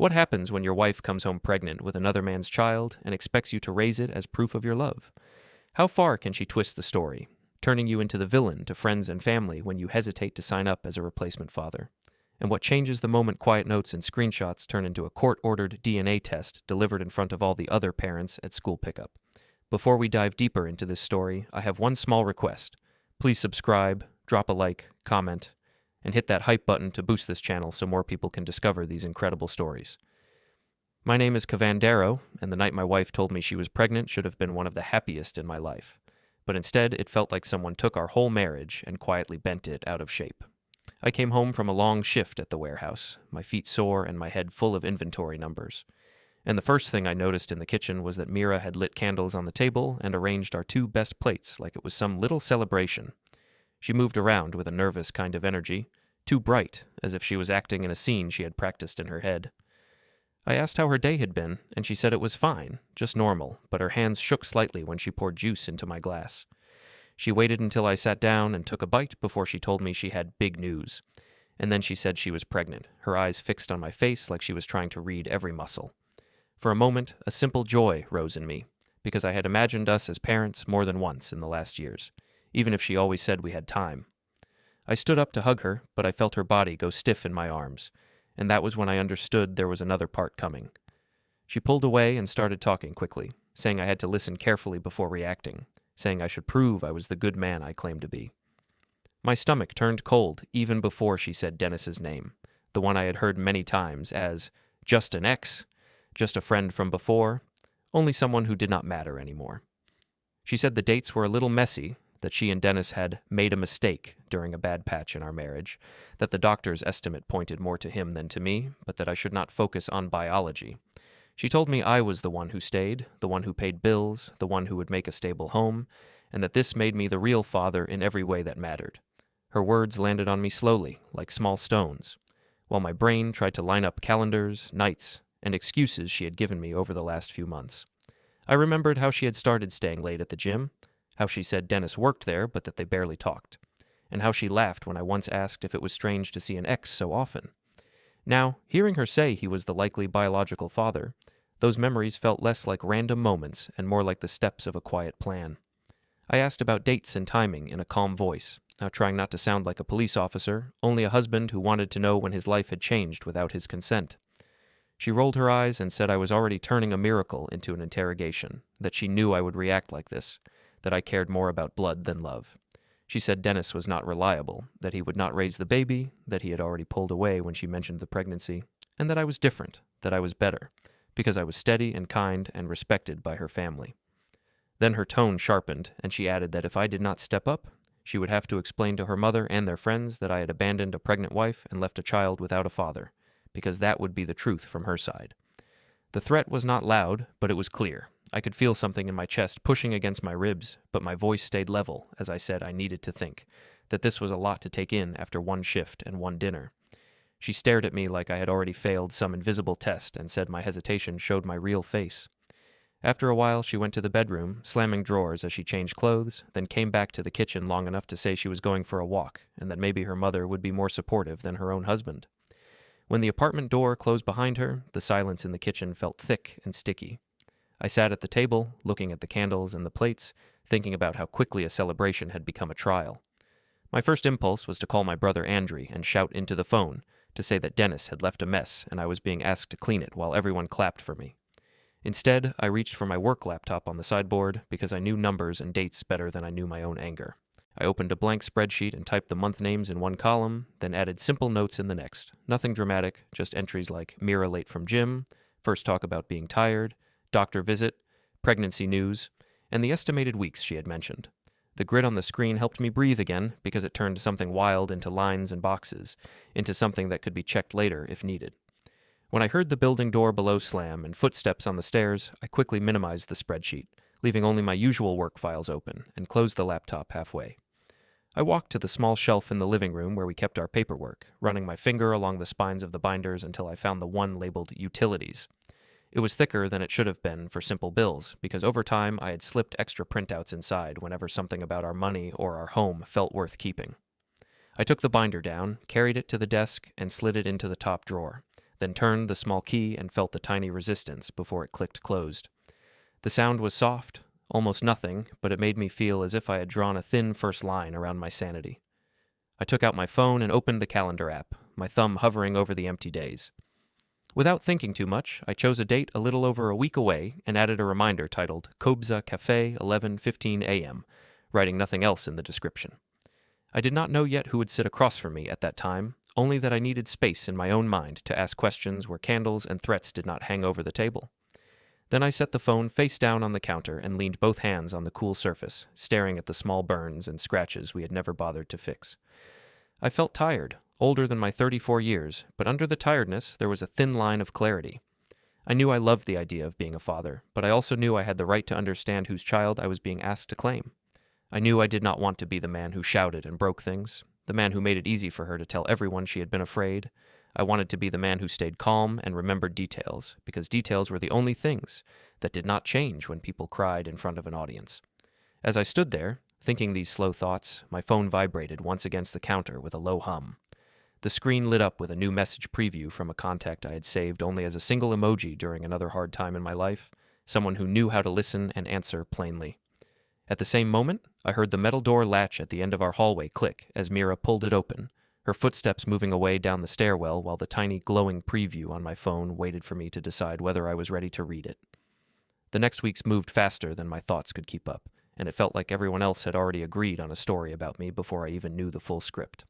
What happens when your wife comes home pregnant with another man's child and expects you to raise it as proof of your love? How far can she twist the story, turning you into the villain to friends and family when you hesitate to sign up as a replacement father? And what changes the moment quiet notes and screenshots turn into a court-ordered DNA test delivered in front of all the other parents at school pickup? Before we dive deeper into this story, I have one small request. Please subscribe, drop a like, comment, and hit that hype button to boost this channel so more people can discover these incredible stories. My name is Kavan Darrow, and the night my wife told me she was pregnant should have been one of the happiest in my life. But instead, it felt like someone took our whole marriage and quietly bent it out of shape. I came home from a long shift at the warehouse, my feet sore and my head full of inventory numbers. And the first thing I noticed in the kitchen was that Mira had lit candles on the table and arranged our two best plates like it was some little celebration. She moved around with a nervous kind of energy, too bright, as if she was acting in a scene she had practiced in her head. I asked how her day had been, and she said it was fine, just normal, but her hands shook slightly when she poured juice into my glass. She waited until I sat down and took a bite before she told me she had big news. And then she said she was pregnant, her eyes fixed on my face like she was trying to read every muscle. For a moment, a simple joy rose in me, because I had imagined us as parents more than once in the last years, even if she always said we had time. I stood up to hug her, but I felt her body go stiff in my arms, and that was when I understood there was another part coming. She pulled away and started talking quickly, saying I had to listen carefully before reacting, saying I should prove I was the good man I claimed to be. My stomach turned cold even before she said Dennis's name, the one I had heard many times as just an ex, just a friend from before, only someone who did not matter anymore. She said the dates were a little messy, that she and Dennis had made a mistake during a bad patch in our marriage, that the doctor's estimate pointed more to him than to me, but that I should not focus on biology. She told me I was the one who stayed, the one who paid bills, the one who would make a stable home, and that this made me the real father in every way that mattered. Her words landed on me slowly, like small stones, while my brain tried to line up calendars, nights, and excuses she had given me over the last few months. I remembered how she had started staying late at the gym, how she said Dennis worked there but that they barely talked, and how she laughed when I once asked if it was strange to see an ex so often. Now, hearing her say he was the likely biological father, those memories felt less like random moments and more like the steps of a quiet plan. I asked about dates and timing in a calm voice, now trying not to sound like a police officer, only a husband who wanted to know when his life had changed without his consent. She rolled her eyes and said I was already turning a miracle into an interrogation, that she knew I would react like this, that I cared more about blood than love. She said Dennis was not reliable, that he would not raise the baby, that he had already pulled away when she mentioned the pregnancy, and that I was different, that I was better, because I was steady and kind and respected by her family. Then her tone sharpened, and she added that if I did not step up, she would have to explain to her mother and their friends that I had abandoned a pregnant wife and left a child without a father, because that would be the truth from her side. The threat was not loud, but it was clear. I could feel something in my chest pushing against my ribs, but my voice stayed level as I said I needed to think, that this was a lot to take in after one shift and one dinner. She stared at me like I had already failed some invisible test and said my hesitation showed my real face. After a while, she went to the bedroom, slamming drawers as she changed clothes, then came back to the kitchen long enough to say she was going for a walk and that maybe her mother would be more supportive than her own husband. When the apartment door closed behind her, the silence in the kitchen felt thick and sticky. I sat at the table, looking at the candles and the plates, thinking about how quickly a celebration had become a trial. My first impulse was to call my brother Andrew and shout into the phone to say that Dennis had left a mess and I was being asked to clean it while everyone clapped for me. Instead, I reached for my work laptop on the sideboard because I knew numbers and dates better than I knew my own anger. I opened a blank spreadsheet and typed the month names in one column, then added simple notes in the next. Nothing dramatic, just entries like Mira late from gym, first talk about being tired, doctor visit, pregnancy news, and the estimated weeks she had mentioned. The grid on the screen helped me breathe again because it turned something wild into lines and boxes, into something that could be checked later if needed. When I heard the building door below slam and footsteps on the stairs, I quickly minimized the spreadsheet, leaving only my usual work files open, and closed the laptop halfway. I walked to the small shelf in the living room where we kept our paperwork, running my finger along the spines of the binders until I found the one labeled Utilities. It was thicker than it should have been for simple bills, because over time I had slipped extra printouts inside whenever something about our money or our home felt worth keeping. I took the binder down, carried it to the desk, and slid it into the top drawer, then turned the small key and felt the tiny resistance before it clicked closed. The sound was soft, almost nothing, but it made me feel as if I had drawn a thin first line around my sanity. I took out my phone and opened the calendar app, my thumb hovering over the empty days. Without thinking too much, I chose a date a little over a week away and added a reminder titled Kobza Cafe 11:15 a.m., writing nothing else in the description. I did not know yet who would sit across from me at that time, only that I needed space in my own mind to ask questions where candles and threats did not hang over the table. Then I set the phone face down on the counter and leaned both hands on the cool surface, staring at the small burns and scratches we had never bothered to fix. I felt tired, older than my 34 years, but under the tiredness there was a thin line of clarity. I knew I loved the idea of being a father, but I also knew I had the right to understand whose child I was being asked to claim. I knew I did not want to be the man who shouted and broke things, the man who made it easy for her to tell everyone she had been afraid. I wanted to be the man who stayed calm and remembered details, because details were the only things that did not change when people cried in front of an audience. As I stood there, thinking these slow thoughts, my phone vibrated once against the counter with a low hum. The screen lit up with a new message preview from a contact I had saved only as a single emoji during another hard time in my life, someone who knew how to listen and answer plainly. At the same moment, I heard the metal door latch at the end of our hallway click as Mira pulled it open, her footsteps moving away down the stairwell while the tiny glowing preview on my phone waited for me to decide whether I was ready to read it. The next weeks moved faster than my thoughts could keep up, and it felt like everyone else had already agreed on a story about me before I even knew the full script.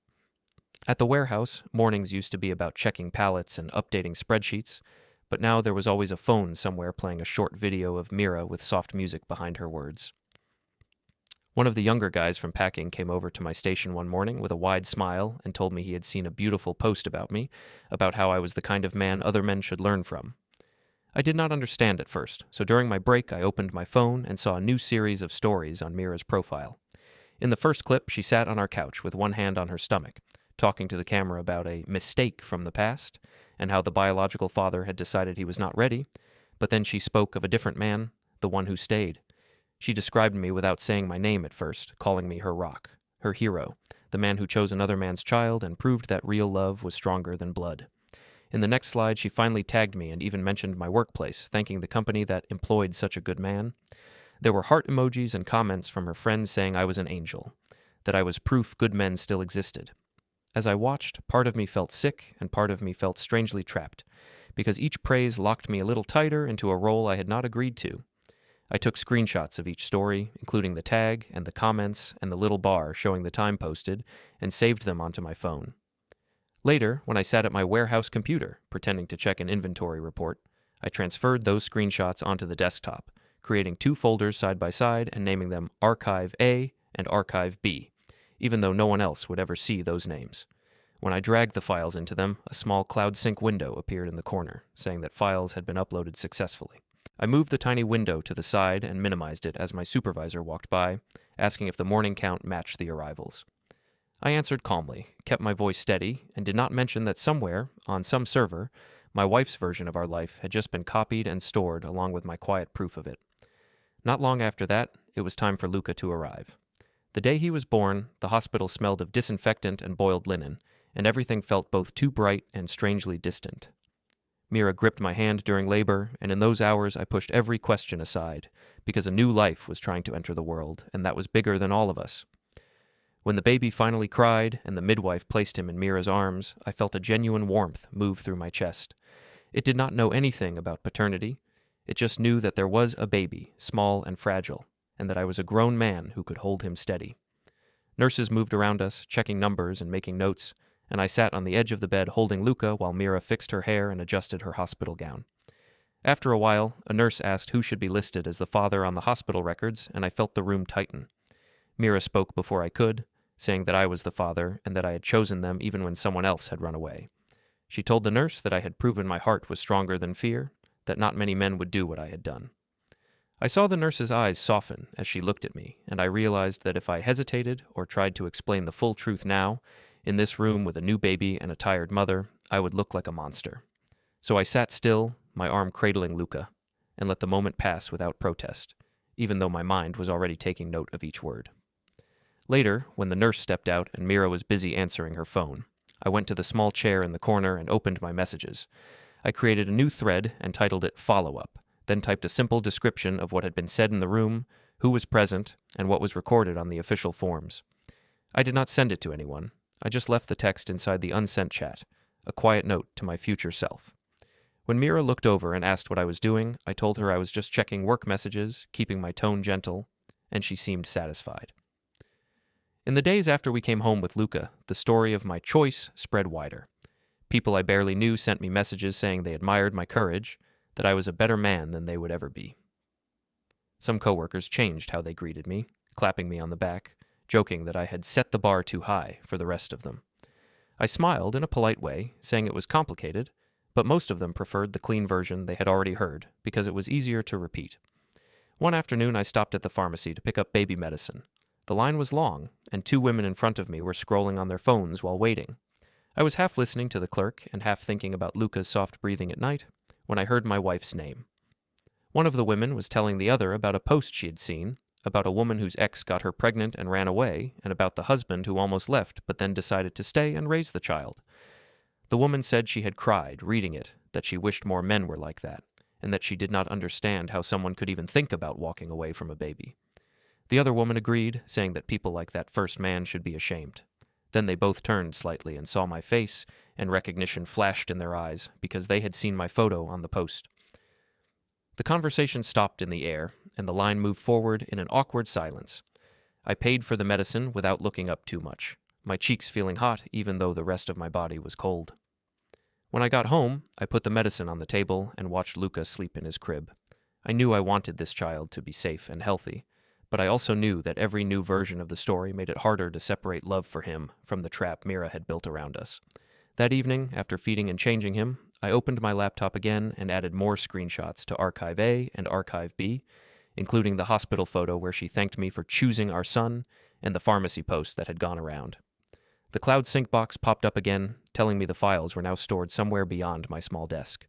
At the warehouse, mornings used to be about checking pallets and updating spreadsheets, but now there was always a phone somewhere playing a short video of Mira with soft music behind her words. One of the younger guys from packing came over to my station one morning with a wide smile and told me he had seen a beautiful post about me, about how I was the kind of man other men should learn from. I did not understand at first, so during my break I opened my phone and saw a new series of stories on Mira's profile. In the first clip, she sat on our couch with one hand on her stomach, talking to the camera about a mistake from the past and how the biological father had decided he was not ready, but then she spoke of a different man, the one who stayed. She described me without saying my name at first, calling me her rock, her hero, the man who chose another man's child and proved that real love was stronger than blood. In the next slide, she finally tagged me and even mentioned my workplace, thanking the company that employed such a good man. There were heart emojis and comments from her friends saying I was an angel, that I was proof good men still existed. As I watched, part of me felt sick and part of me felt strangely trapped, because each praise locked me a little tighter into a role I had not agreed to. I took screenshots of each story, including the tag and the comments and the little bar showing the time posted, and saved them onto my phone. Later, when I sat at my warehouse computer, pretending to check an inventory report, I transferred those screenshots onto the desktop, creating 2 folders side by side and naming them Archive A and Archive B, even though no one else would ever see those names. When I dragged the files into them, a small cloud sync window appeared in the corner, saying that files had been uploaded successfully. I moved the tiny window to the side and minimized it as my supervisor walked by, asking if the morning count matched the arrivals. I answered calmly, kept my voice steady, and did not mention that somewhere, on some server, my wife's version of our life had just been copied and stored along with my quiet proof of it. Not long after that, it was time for Luca to arrive. The day he was born, the hospital smelled of disinfectant and boiled linen, and everything felt both too bright and strangely distant. Mira gripped my hand during labor, and in those hours I pushed every question aside, because a new life was trying to enter the world, and that was bigger than all of us. When the baby finally cried and the midwife placed him in Mira's arms, I felt a genuine warmth move through my chest. It did not know anything about paternity. It just knew that there was a baby, small and fragile, and that I was a grown man who could hold him steady. Nurses moved around us, checking numbers and making notes, and I sat on the edge of the bed holding Luca while Mira fixed her hair and adjusted her hospital gown. After a while, a nurse asked who should be listed as the father on the hospital records, and I felt the room tighten. Mira spoke before I could, saying that I was the father and that I had chosen them even when someone else had run away. She told the nurse that I had proven my heart was stronger than fear, that not many men would do what I had done. I saw the nurse's eyes soften as she looked at me, and I realized that if I hesitated or tried to explain the full truth now, in this room with a new baby and a tired mother, I would look like a monster. So I sat still, my arm cradling Luca, and let the moment pass without protest, even though my mind was already taking note of each word. Later, when the nurse stepped out and Mira was busy answering her phone, I went to the small chair in the corner and opened my messages. I created a new thread and titled it Follow-Up, then typed a simple description of what had been said in the room, who was present, and what was recorded on the official forms. I did not send it to anyone. I just left the text inside the unsent chat, a quiet note to my future self. When Mira looked over and asked what I was doing, I told her I was just checking work messages, keeping my tone gentle, and she seemed satisfied. In the days after we came home with Luca, the story of my choice spread wider. People I barely knew sent me messages saying they admired my courage, that I was a better man than they would ever be. Some coworkers changed how they greeted me, clapping me on the back, joking that I had set the bar too high for the rest of them. I smiled in a polite way, saying it was complicated, but most of them preferred the clean version they had already heard because it was easier to repeat. One afternoon I stopped at the pharmacy to pick up baby medicine. The line was long, and 2 women in front of me were scrolling on their phones while waiting. I was half listening to the clerk and half thinking about Luca's soft breathing at night when I heard my wife's name. One of the women was telling the other about a post she had seen, about a woman whose ex got her pregnant and ran away, and about the husband who almost left but then decided to stay and raise the child. The woman said she had cried reading it, that she wished more men were like that, and that she did not understand how someone could even think about walking away from a baby. The other woman agreed, saying that people like that first man should be ashamed. Then they both turned slightly and saw my face, and recognition flashed in their eyes because they had seen my photo on the post. The conversation stopped in the air, and the line moved forward in an awkward silence. I paid for the medicine without looking up too much, my cheeks feeling hot even though the rest of my body was cold. When I got home, I put the medicine on the table and watched Luca sleep in his crib. I knew I wanted this child to be safe and healthy, but I also knew that every new version of the story made it harder to separate love for him from the trap Mira had built around us. That evening, after feeding and changing him, I opened my laptop again and added more screenshots to Archive A and Archive B, including the hospital photo where she thanked me for choosing our son and the pharmacy post that had gone around. The cloud sync box popped up again, telling me the files were now stored somewhere beyond my small desk.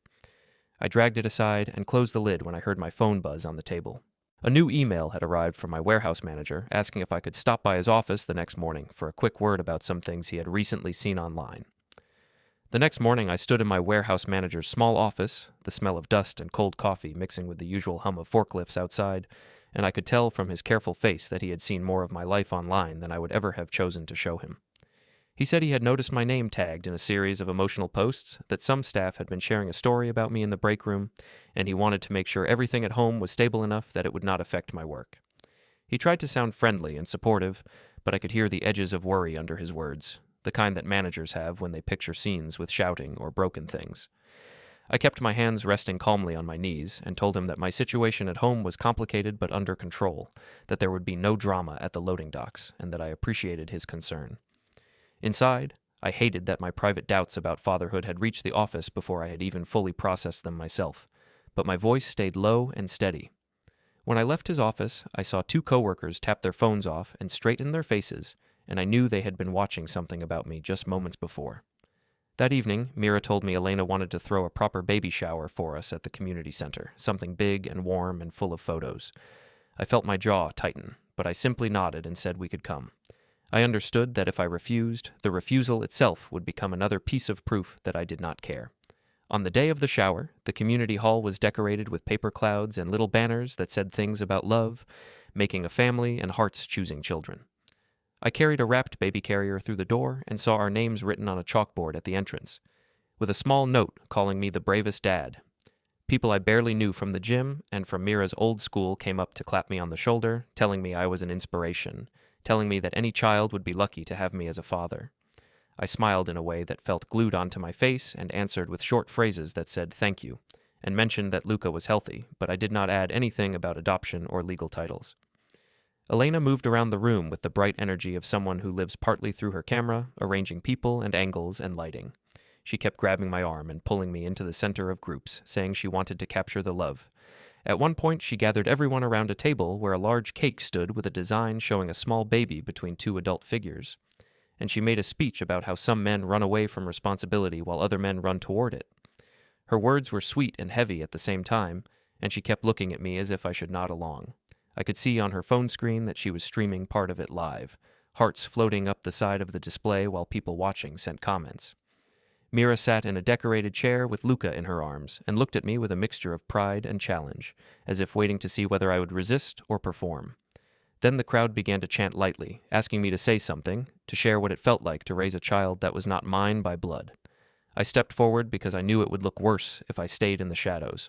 I dragged it aside and closed the lid when I heard my phone buzz on the table. A new email had arrived from my warehouse manager asking if I could stop by his office the next morning for a quick word about some things he had recently seen online. The next morning I stood in my warehouse manager's small office, the smell of dust and cold coffee mixing with the usual hum of forklifts outside, and I could tell from his careful face that he had seen more of my life online than I would ever have chosen to show him. He said he had noticed my name tagged in a series of emotional posts, that some staff had been sharing a story about me in the break room, and he wanted to make sure everything at home was stable enough that it would not affect my work. He tried to sound friendly and supportive, but I could hear the edges of worry under his words, the kind that managers have when they picture scenes with shouting or broken things. I kept my hands resting calmly on my knees and told him that my situation at home was complicated but under control, that there would be no drama at the loading docks, and that I appreciated his concern. Inside, I hated that my private doubts about fatherhood had reached the office before I had even fully processed them myself, but my voice stayed low and steady. When I left his office, I saw 2 coworkers tap their phones off and straighten their faces, and I knew they had been watching something about me just moments before. That evening, Mira told me Elena wanted to throw a proper baby shower for us at the community center, something big and warm and full of photos. I felt my jaw tighten, but I simply nodded and said we could come. I understood that if I refused, the refusal itself would become another piece of proof that I did not care. On the day of the shower, the community hall was decorated with paper clouds and little banners that said things about love, making a family, and hearts choosing children. I carried a wrapped baby carrier through the door and saw our names written on a chalkboard at the entrance, with a small note calling me the bravest dad. People I barely knew from the gym and from Mira's old school came up to clap me on the shoulder, telling me I was an inspiration, telling me that any child would be lucky to have me as a father. I smiled in a way that felt glued onto my face and answered with short phrases that said thank you, and mentioned that Luca was healthy, but I did not add anything about adoption or legal titles. Elena moved around the room with the bright energy of someone who lives partly through her camera, arranging people and angles and lighting. She kept grabbing my arm and pulling me into the center of groups, saying she wanted to capture the love. At one point, she gathered everyone around a table where a large cake stood with a design showing a small baby between 2 adult figures. And she made a speech about how some men run away from responsibility while other men run toward it. Her words were sweet and heavy at the same time, and she kept looking at me as if I should nod along. I could see on her phone screen that she was streaming part of it live, hearts floating up the side of the display while people watching sent comments. Mira sat in a decorated chair with Luca in her arms and looked at me with a mixture of pride and challenge, as if waiting to see whether I would resist or perform. Then the crowd began to chant lightly, asking me to say something, to share what it felt like to raise a child that was not mine by blood. I stepped forward because I knew it would look worse if I stayed in the shadows.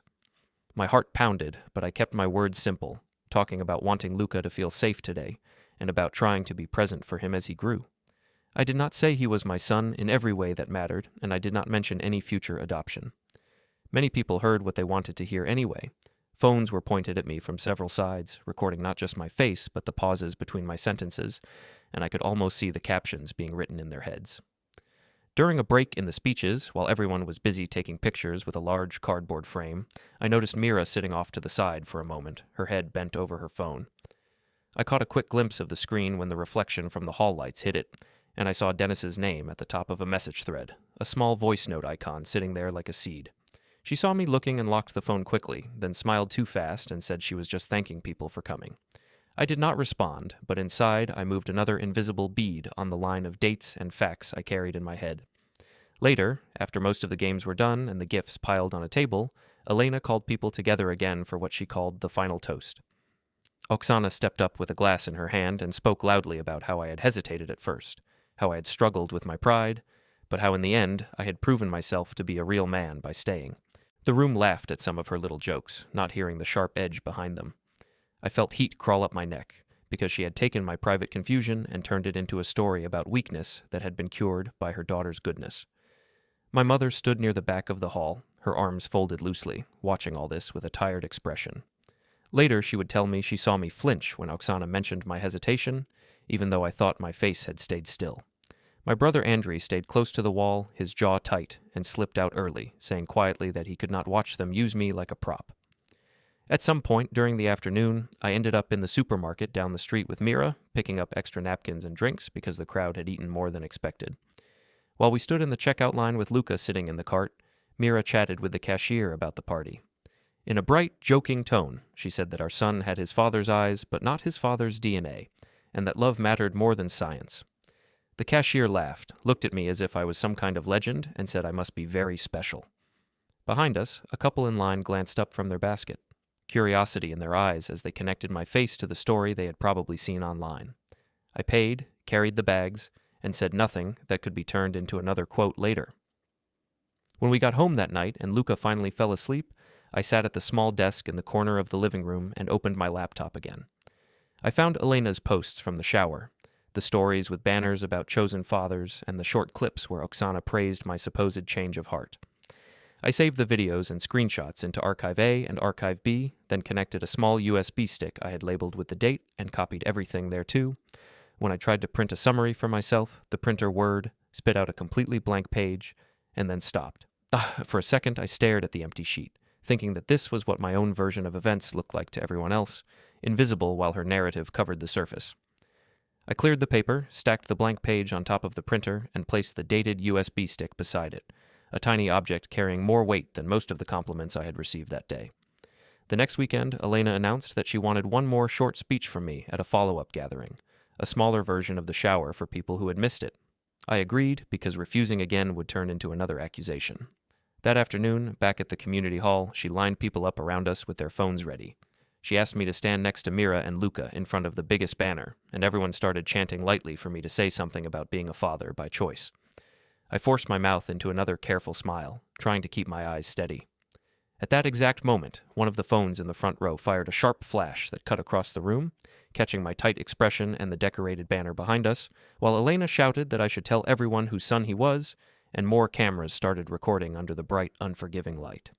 My heart pounded, but I kept my words simple, talking about wanting Luca to feel safe today, and about trying to be present for him as he grew. I did not say he was my son in every way that mattered, and I did not mention any future adoption. Many people heard what they wanted to hear anyway. Phones were pointed at me from several sides, recording not just my face, but the pauses between my sentences, and I could almost see the captions being written in their heads. During a break in the speeches, while everyone was busy taking pictures with a large cardboard frame, I noticed Mira sitting off to the side for a moment, her head bent over her phone. I caught a quick glimpse of the screen when the reflection from the hall lights hit it, and I saw Dennis's name at the top of a message thread, a small voice note icon sitting there like a seed. She saw me looking and locked the phone quickly, then smiled too fast and said she was just thanking people for coming. I did not respond, but inside I moved another invisible bead on the line of dates and facts I carried in my head. Later, after most of the games were done and the gifts piled on a table, Elena called people together again for what she called the final toast. Oksana stepped up with a glass in her hand and spoke loudly about how I had hesitated at first, how I had struggled with my pride, but how in the end I had proven myself to be a real man by staying. The room laughed at some of her little jokes, not hearing the sharp edge behind them. I felt heat crawl up my neck, because she had taken my private confusion and turned it into a story about weakness that had been cured by her daughter's goodness. My mother stood near the back of the hall, her arms folded loosely, watching all this with a tired expression. Later she would tell me she saw me flinch when Oksana mentioned my hesitation, even though I thought my face had stayed still. My brother Andrei stayed close to the wall, his jaw tight, and slipped out early, saying quietly that he could not watch them use me like a prop. At some point during the afternoon, I ended up in the supermarket down the street with Mira, picking up extra napkins and drinks because the crowd had eaten more than expected. While we stood in the checkout line with Luca sitting in the cart, Mira chatted with the cashier about the party. In a bright, joking tone, she said that our son had his father's eyes, but not his father's DNA, and that love mattered more than science. The cashier laughed, looked at me as if I was some kind of legend, and said I must be very special. Behind us, a couple in line glanced up from their basket, curiosity in their eyes as they connected my face to the story they had probably seen online. I paid, carried the bags, and said nothing that could be turned into another quote later. When we got home that night and Luca finally fell asleep, I sat at the small desk in the corner of the living room and opened my laptop again. I found Elena's posts from the shower, the stories with banners about chosen fathers, and the short clips where Oksana praised my supposed change of heart. I saved the videos and screenshots into Archive A and Archive B, then connected a small USB stick I had labeled with the date and copied everything there too. When I tried to print a summary for myself, the printer whirred, spit out a completely blank page, and then stopped. For a second, I stared at the empty sheet, thinking that this was what my own version of events looked like to everyone else, invisible while her narrative covered the surface. I cleared the paper, stacked the blank page on top of the printer, and placed the dated USB stick beside it, a tiny object carrying more weight than most of the compliments I had received that day. The next weekend, Elena announced that she wanted one more short speech from me at a follow-up gathering, a smaller version of the shower for people who had missed it. I agreed because refusing again would turn into another accusation. That afternoon, back at the community hall, she lined people up around us with their phones ready. She asked me to stand next to Mira and Luca in front of the biggest banner, and everyone started chanting lightly for me to say something about being a father by choice. I forced my mouth into another careful smile, trying to keep my eyes steady. At that exact moment, one of the phones in the front row fired a sharp flash that cut across the room, catching my tight expression and the decorated banner behind us, while Elena shouted that I should tell everyone whose son he was, and more cameras started recording under the bright, unforgiving light.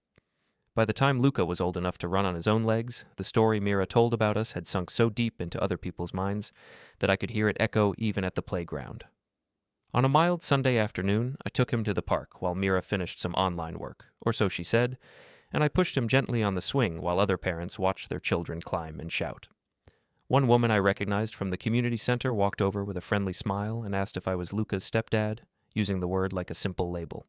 By the time Luca was old enough to run on his own legs, the story Mira told about us had sunk so deep into other people's minds that I could hear it echo even at the playground. On a mild Sunday afternoon, I took him to the park while Mira finished some online work, or so she said, and I pushed him gently on the swing while other parents watched their children climb and shout. One woman I recognized from the community center walked over with a friendly smile and asked if I was Luca's stepdad, using the word like a simple label.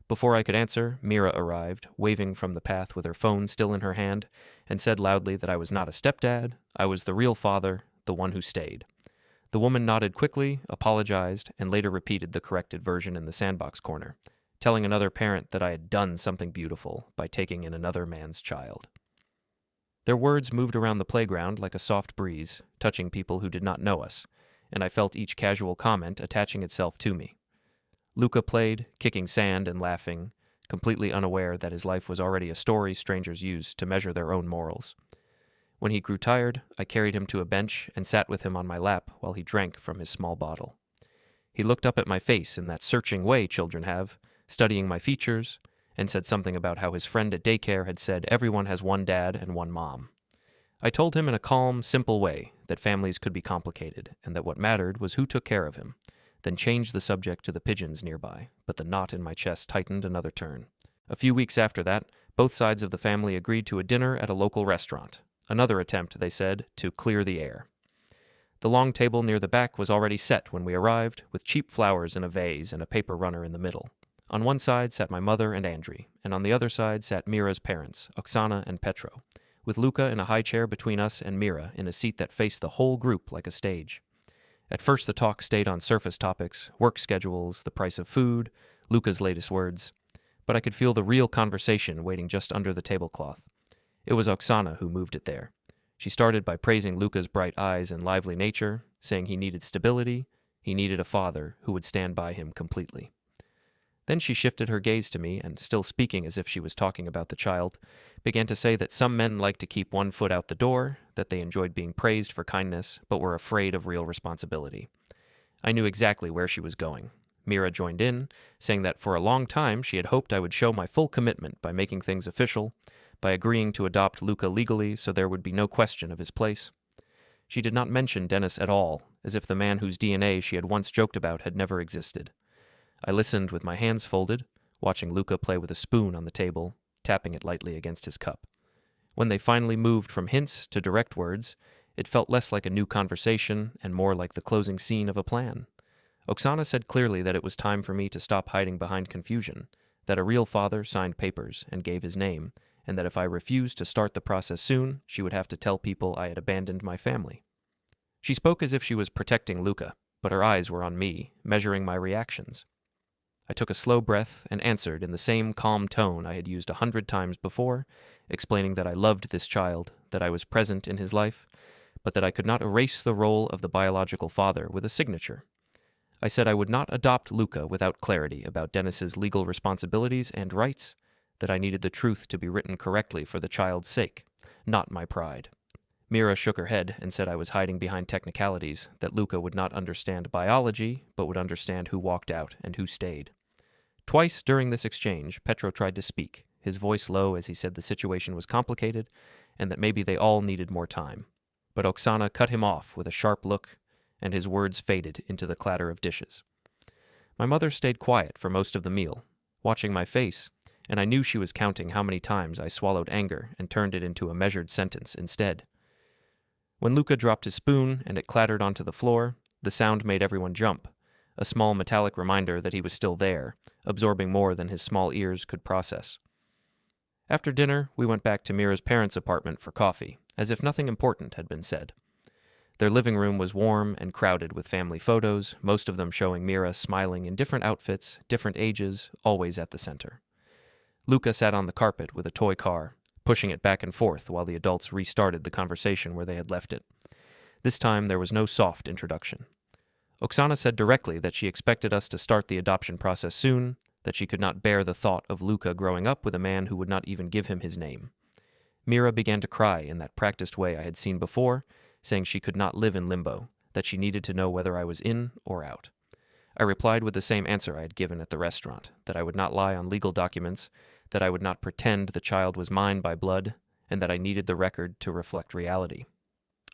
Before I could answer, Mira arrived, waving from the path with her phone still in her hand, and said loudly that I was not a stepdad, I was the real father, the one who stayed. The woman nodded quickly, apologized, and later repeated the corrected version in the sandbox corner. telling another parent that I had done something beautiful by taking in another man's child. Their words moved around the playground like a soft breeze, touching people who did not know us, and I felt each casual comment attaching itself to me. Luca played, kicking sand and laughing, completely unaware that his life was already a story strangers use to measure their own morals. When he grew tired, I carried him to a bench and sat with him on my lap while he drank from his small bottle. He looked up at my face in that searching way children have, studying my features, and said something about how his friend at daycare had said everyone has one dad and one mom. I told him in a calm, simple way that families could be complicated and that what mattered was who took care of him, then changed the subject to the pigeons nearby, but the knot in my chest tightened another turn. A few weeks after that, both sides of the family agreed to a dinner at a local restaurant, another attempt, they said, to clear the air. The long table near the back was already set when we arrived, with cheap flowers in a vase and a paper runner in the middle. On one side sat my mother and Andri, and on the other side sat Mira's parents, Oksana and Petro, with Luca in a high chair between us and Mira in a seat that faced the whole group like a stage. At first the talk stayed on surface topics, work schedules, the price of food, Luca's latest words, but I could feel the real conversation waiting just under the tablecloth. It was Oksana who moved it there. She started by praising Luca's bright eyes and lively nature, saying he needed stability, he needed a father who would stand by him completely. Then she shifted her gaze to me and, still speaking as if she was talking about the child, began to say that some men liked to keep one foot out the door, that they enjoyed being praised for kindness, but were afraid of real responsibility. I knew exactly where she was going. Mira joined in, saying that for a long time she had hoped I would show my full commitment by making things official, by agreeing to adopt Luca legally so there would be no question of his place. She did not mention Dennis at all, as if the man whose DNA she had once joked about had never existed. I listened with my hands folded, watching Luca play with a spoon on the table, tapping it lightly against his cup. When they finally moved from hints to direct words, it felt less like a new conversation and more like the closing scene of a plan. Oksana said clearly that it was time for me to stop hiding behind confusion, that a real father signed papers and gave his name, and that if I refused to start the process soon, she would have to tell people I had abandoned my family. She spoke as if she was protecting Luca, but her eyes were on me, measuring my reactions. I took a slow breath and answered in the same calm tone I had used 100 times before, explaining that I loved this child, that I was present in his life, but that I could not erase the role of the biological father with a signature. I said I would not adopt Luca without clarity about Dennis's legal responsibilities and rights, that I needed the truth to be written correctly for the child's sake, not my pride. Mira shook her head and said I was hiding behind technicalities, that Luca would not understand biology, but would understand who walked out and who stayed. Twice during this exchange, Petro tried to speak, his voice low as he said the situation was complicated and that maybe they all needed more time. But Oksana cut him off with a sharp look, and his words faded into the clatter of dishes. My mother stayed quiet for most of the meal, watching my face, and I knew she was counting how many times I swallowed anger and turned it into a measured sentence instead. When Luca dropped his spoon and it clattered onto the floor, the sound made everyone jump, a small metallic reminder that he was still there, absorbing more than his small ears could process. After dinner, we went back to Mira's parents' apartment for coffee, as if nothing important had been said. Their living room was warm and crowded with family photos, most of them showing Mira smiling in different outfits, different ages, always at the center. Luca sat on the carpet with a toy car, pushing it back and forth while the adults restarted the conversation where they had left it. This time there was no soft introduction. Oksana said directly that she expected us to start the adoption process soon, that she could not bear the thought of Luca growing up with a man who would not even give him his name. Mira began to cry in that practiced way I had seen before, saying she could not live in limbo, that she needed to know whether I was in or out. I replied with the same answer I had given at the restaurant, that I would not lie on legal documents, that I would not pretend the child was mine by blood, and that I needed the record to reflect reality.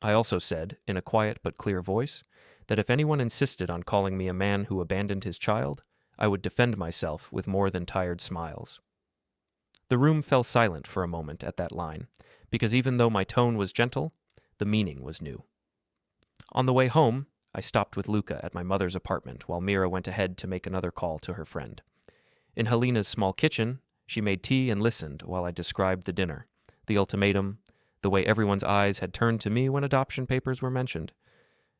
I also said, in a quiet but clear voice, that if anyone insisted on calling me a man who abandoned his child, I would defend myself with more than tired smiles. The room fell silent for a moment at that line, because even though my tone was gentle, the meaning was new. On the way home, I stopped with Luca at my mother's apartment while Mira went ahead to make another call to her friend. In Helena's small kitchen, she made tea and listened while I described the dinner, the ultimatum, the way everyone's eyes had turned to me when adoption papers were mentioned.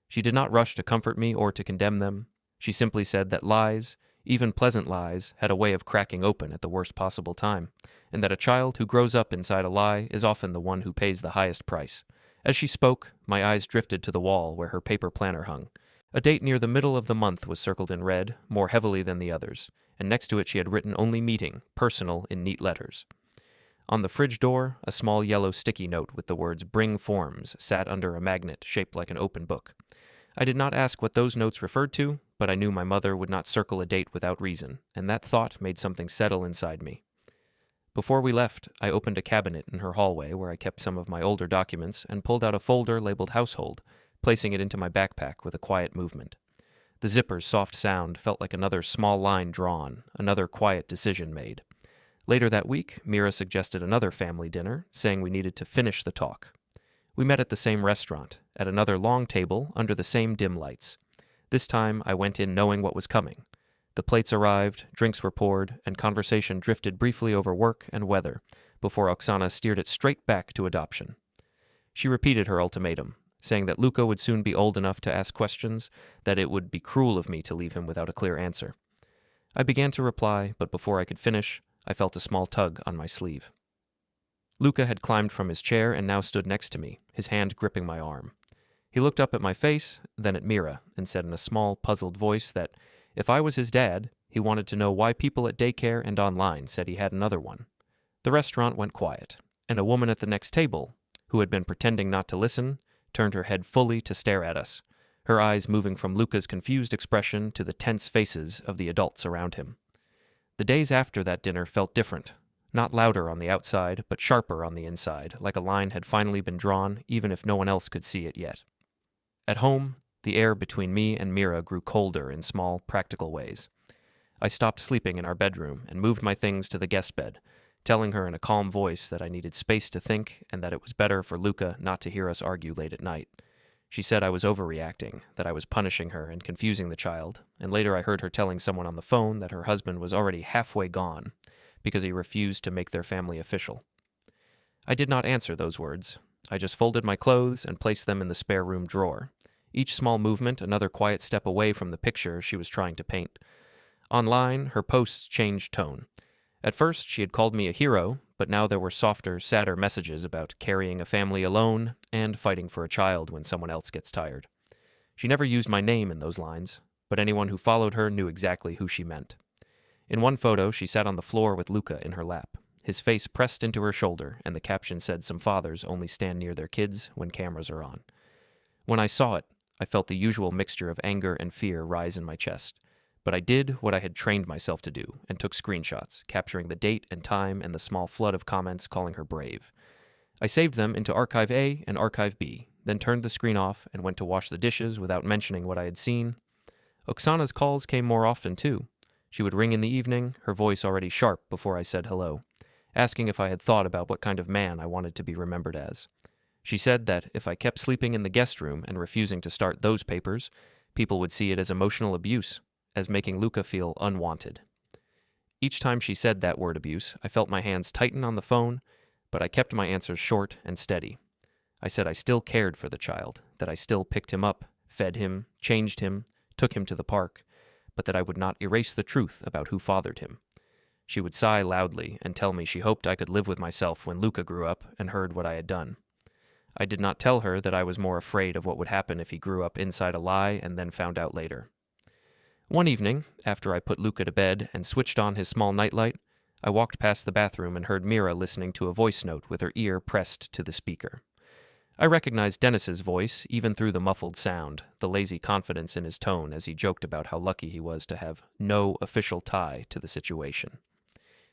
She did not rush to comfort me or to condemn them. She simply said that lies, Even pleasant lies had a way of cracking open at the worst possible time, and that a child who grows up inside a lie is often the one who pays the highest price. As she spoke, my eyes drifted to the wall where her paper planner hung. A date near the middle of the month was circled in red, more heavily than the others, and next to it she had written only meeting, personal, in neat letters. On the fridge door, a small yellow sticky note with the words bring forms sat under a magnet shaped like an open book. I did not ask what those notes referred to, but I knew my mother would not circle a date without reason, and that thought made something settle inside me. Before we left, I opened a cabinet in her hallway where I kept some of my older documents and pulled out a folder labeled household, placing it into my backpack with a quiet movement. The zipper's soft sound felt like another small line drawn, another quiet decision made. Later that week, Mira suggested another family dinner, saying we needed to finish the talk. We met at the same restaurant, at another long table under the same dim lights. This time, I went in knowing what was coming. The plates arrived, drinks were poured, and conversation drifted briefly over work and weather, before Oksana steered it straight back to adoption. She repeated her ultimatum, saying that Luka would soon be old enough to ask questions, that it would be cruel of me to leave him without a clear answer. I began to reply, but before I could finish, I felt a small tug on my sleeve. Luka had climbed from his chair and now stood next to me, his hand gripping my arm. He looked up at my face, then at Mira, and said in a small, puzzled voice that, if I was his dad, he wanted to know why people at daycare and online said he had another one. The restaurant went quiet, and a woman at the next table, who had been pretending not to listen, turned her head fully to stare at us, her eyes moving from Luka's confused expression to the tense faces of the adults around him. The days after that dinner felt different, not louder on the outside, but sharper on the inside, like a line had finally been drawn, even if no one else could see it yet. At home, the air between me and Mira grew colder in small, practical ways. I stopped sleeping in our bedroom and moved my things to the guest bed, telling her in a calm voice that I needed space to think and that it was better for Luka not to hear us argue late at night. She said I was overreacting, that I was punishing her and confusing the child, and later I heard her telling someone on the phone that her husband was already halfway gone because he refused to make their family official. I did not answer those words. I just folded my clothes and placed them in the spare room drawer. Each small movement another quiet step away from the picture she was trying to paint. Online, her posts changed tone. At first, she had called me a hero, but now there were softer, sadder messages about carrying a family alone and fighting for a child when someone else gets tired. She never used my name in those lines, but anyone who followed her knew exactly who she meant. In one photo, she sat on the floor with Luka in her lap, his face pressed into her shoulder, and the caption said some fathers only stand near their kids when cameras are on. When I saw it, I felt the usual mixture of anger and fear rise in my chest. But I did what I had trained myself to do and took screenshots, capturing the date and time and the small flood of comments calling her brave. I saved them into Archive A and Archive B, then turned the screen off and went to wash the dishes without mentioning what I had seen. Oksana's calls came more often, too. She would ring in the evening, her voice already sharp before I said hello, asking if I had thought about what kind of man I wanted to be remembered as. She said that if I kept sleeping in the guest room and refusing to start those papers, people would see it as emotional abuse, as making Luka feel unwanted. Each time she said that word abuse, I felt my hands tighten on the phone, but I kept my answers short and steady. I said I still cared for the child, that I still picked him up, fed him, changed him, took him to the park, but that I would not erase the truth about who fathered him. She would sigh loudly and tell me she hoped I could live with myself when Luka grew up and heard what I had done. I did not tell her that I was more afraid of what would happen if he grew up inside a lie and then found out later. One evening, after I put Luka to bed and switched on his small nightlight, I walked past the bathroom and heard Mira listening to a voice note with her ear pressed to the speaker. I recognized Dennis's voice even through the muffled sound, the lazy confidence in his tone as he joked about how lucky he was to have no official tie to the situation.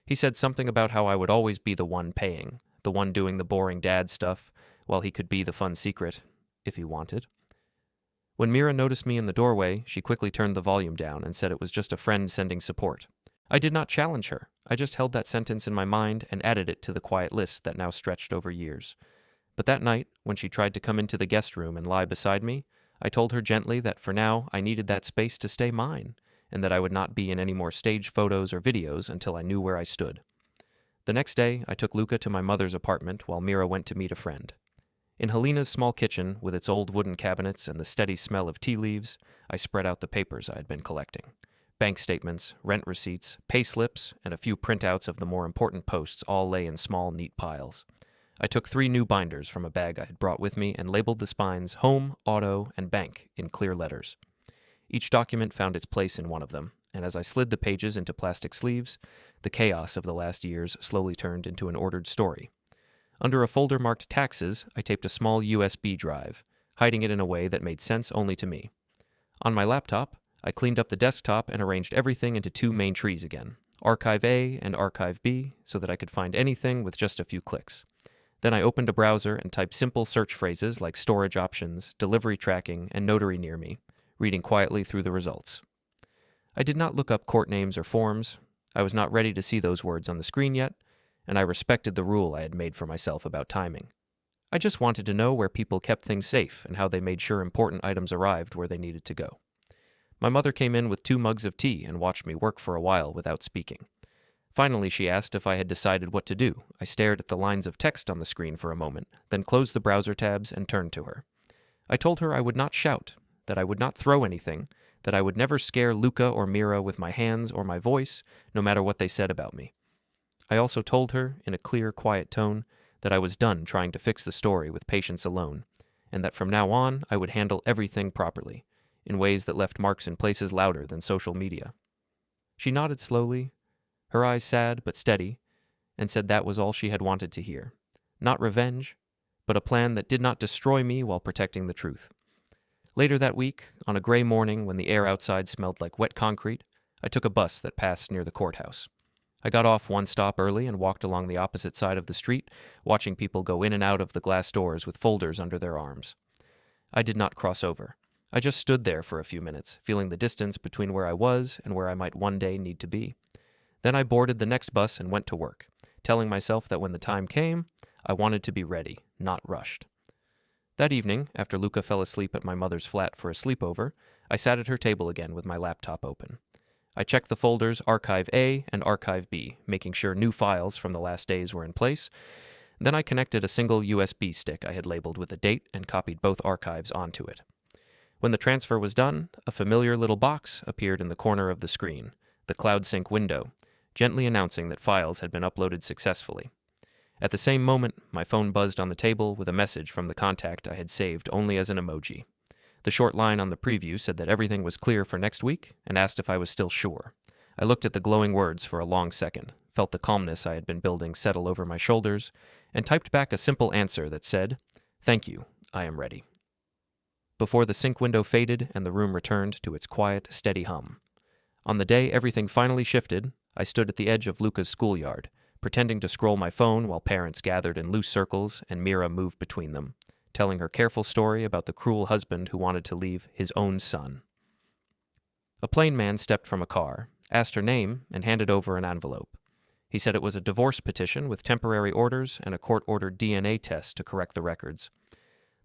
He said something about how I would always be the one paying, the one doing the boring dad stuff, while he could be the fun secret, if he wanted. When Mira noticed me in the doorway, she quickly turned the volume down and said it was just a friend sending support. I did not challenge her. I just held that sentence in my mind and added it to the quiet list that now stretched over years. But that night, when she tried to come into the guest room and lie beside me, I told her gently that for now I needed that space to stay mine, and that I would not be in any more staged photos or videos until I knew where I stood. The next day, I took Luka to my mother's apartment while Mira went to meet a friend. In Helena's small kitchen, with its old wooden cabinets and the steady smell of tea leaves, I spread out the papers I had been collecting. Bank statements, rent receipts, pay slips, and a few printouts of the more important posts all lay in small, neat piles. I took 3 new binders from a bag I had brought with me and labeled the spines Home, Auto, and Bank in clear letters. Each document found its place in one of them, and as I slid the pages into plastic sleeves, the chaos of the last years slowly turned into an ordered story. Under a folder marked Taxes, I taped a small USB drive, hiding it in a way that made sense only to me. On my laptop, I cleaned up the desktop and arranged everything into 2 main trees again, Archive A and Archive B, so that I could find anything with just a few clicks. Then I opened a browser and typed simple search phrases like storage options, delivery tracking, and notary near me, reading quietly through the results. I did not look up court names or forms. I was not ready to see those words on the screen yet, and I respected the rule I had made for myself about timing. I just wanted to know where people kept things safe and how they made sure important items arrived where they needed to go. My mother came in with 2 mugs of tea and watched me work for a while without speaking. Finally, she asked if I had decided what to do. I stared at the lines of text on the screen for a moment, then closed the browser tabs and turned to her. I told her I would not shout, that I would not throw anything, that I would never scare Luca or Mira with my hands or my voice, no matter what they said about me. I also told her, in a clear, quiet tone, that I was done trying to fix the story with patience alone, and that from now on I would handle everything properly, in ways that left marks in places louder than social media. She nodded slowly, her eyes sad but steady, and said that was all she had wanted to hear. Not revenge, but a plan that did not destroy me while protecting the truth. Later that week, on a gray morning when the air outside smelled like wet concrete, I took a bus that passed near the courthouse. I got off one stop early and walked along the opposite side of the street, watching people go in and out of the glass doors with folders under their arms. I did not cross over. I just stood there for a few minutes, feeling the distance between where I was and where I might one day need to be. Then I boarded the next bus and went to work, telling myself that when the time came, I wanted to be ready, not rushed. That evening, after Luca fell asleep at my mother's flat for a sleepover, I sat at her table again with my laptop open. I checked the folders Archive A and Archive B, making sure new files from the last days were in place. Then I connected a single USB stick I had labeled with a date and copied both archives onto it. When the transfer was done, a familiar little box appeared in the corner of the screen, the Cloud Sync window, gently announcing that files had been uploaded successfully. At the same moment, my phone buzzed on the table with a message from the contact I had saved only as an emoji. The short line on the preview said that everything was clear for next week and asked if I was still sure. I looked at the glowing words for a long second, felt the calmness I had been building settle over my shoulders, and typed back a simple answer that said, "Thank you, I am ready." Before the sync window faded and the room returned to its quiet, steady hum. On the day everything finally shifted, I stood at the edge of Luca's schoolyard, pretending to scroll my phone while parents gathered in loose circles and Mira moved between them, telling her careful story about the cruel husband who wanted to leave his own son. A plain man stepped from a car, asked her name, and handed over an envelope. He said it was a divorce petition with temporary orders and a court-ordered DNA test to correct the records.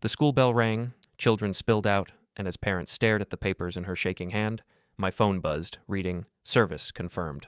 The school bell rang, children spilled out, and as parents stared at the papers in her shaking hand, my phone buzzed, reading, "Service confirmed."